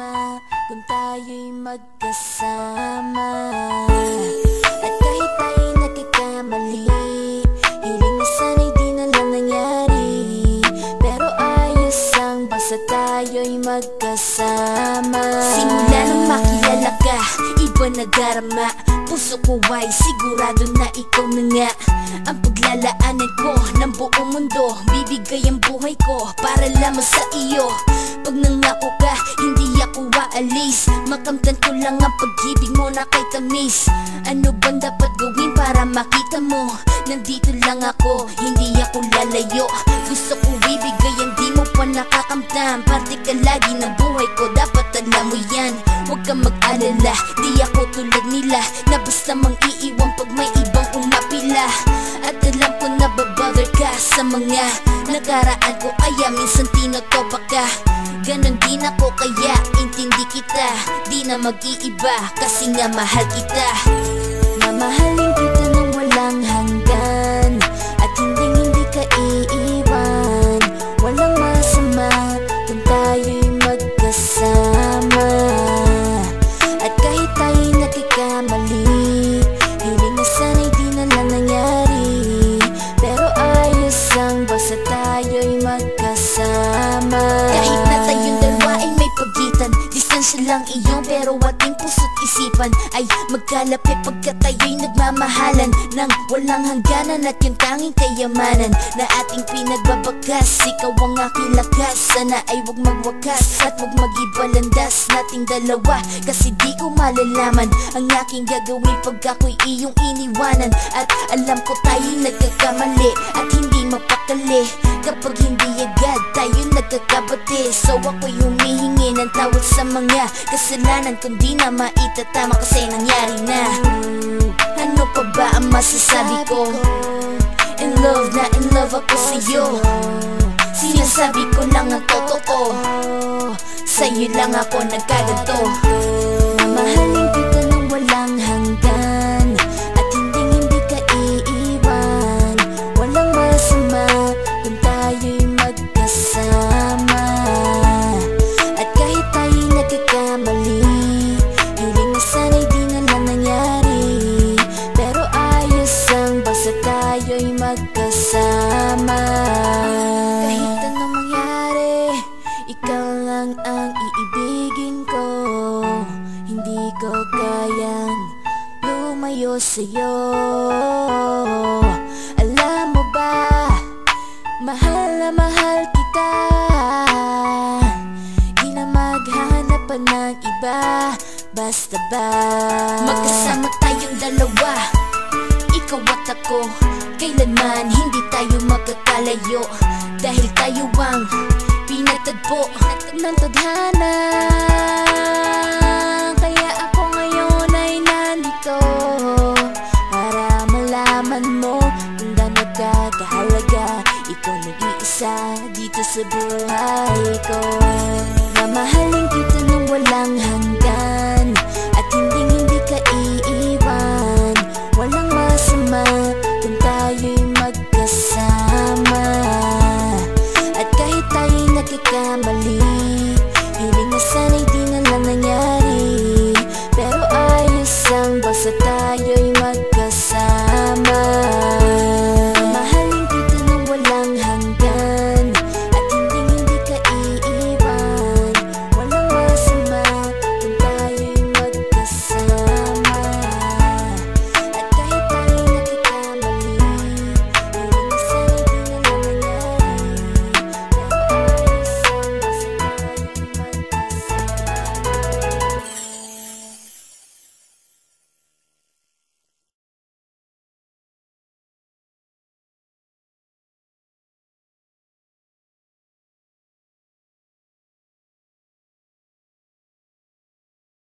masama kung tayo'y magkasama. At kahit tayo'y nagkakamali, hiling na sana'y di na lang nangyari. Pero ayos ang basta tayo'y magkasama. Simula nang makilala ka, iba nadarama. Puso ko ay sigurado na ikaw na nga ang paglalaanan ko ng buong mundo. Bibigay ang buhay ko para lamang sa iyo. Pag nangako ka, hindi ako aalis. Makamtan ko lang ang pag-ibig mo na kay tamis. Ano bang dapat gawin para makita mo? Nandito lang ako, hindi ako lalayo. Gusto ko ibigay ang di mo pa nakakamtam. Parte ka lagi ng buhay ko, dapat alam mo yan. Huwag kang mag-alala, di ako tulad nila na basta mang iiwan pag may ibang umapila. At alam ko na babother ka sa mga nakaraan ko, kaya minsan tinotopa ka. Ganon din ako kaya intindi kita. Di na mag-iiba kasi nga mahal kita. Mamahalin kita nang walang hanggan, at hindi ka iiwan. Walang masama kung tayo'y magkasama. At kahit tayo'y nagkakamali, hiling na sana'y di na lang nangyari. Pero ayos ang basta tayo'y magkasama. Kahit na tayong dalawa ay may pagitan, distansya lang iyon pero ating puso't isipan ay magkalapit pagkat tayo'y nagmamahalan ng walang hangganan. At yung tanging kayamanan na ating pinagbabakas, ikaw ang aking lakas. Sana ay huwag magwakas at huwag mag-ibalandas nating dalawa, kasi di ko malalaman ang aking gagawin pag ako'y iyong iniwanan. At alam ko tayo'y nagkakamali at hindi mapakali kapag hindi agad tayo nagkakabati. So ako'y humihingi ng tawad sa mga kasalanan kung di na maitatama kasi nangyari na. Ano pa ba ang masasabi ko? In love na in love ako sa'yo. Sinasabi ko lang ang totoo, sa'yo lang ako nagkaganto. Mamahalin kita nang walang hanggan, at hindi ka iiwan. Walang masama kung tayo'y magkasama. At kahit tayo'y nagkakamali, hiling na sana'y di na lang nangyari. Pero ayos ang basta tayo'y magkasama. Kahit anong mangyari, ikaw lang ang iibigin ko. Hindi ko kayang lumayo sa'yo. Alam mo ba, mahal na mahal kita. Di na maghanap pa ng iba, basta ba magkasama tayong dalawa, ikaw at ako. Kailanman hindi tayo magkakalayo, dahil tayo ang pinatagpo ng tadhana. Kaya ako ngayon ay nandito para malaman mo kung gaano ka kahalaga. Ikaw nag-iisa dito sa buhay ko. Mamahalin kita nang walang hanggan, at hindi ka iiwan. Walang masama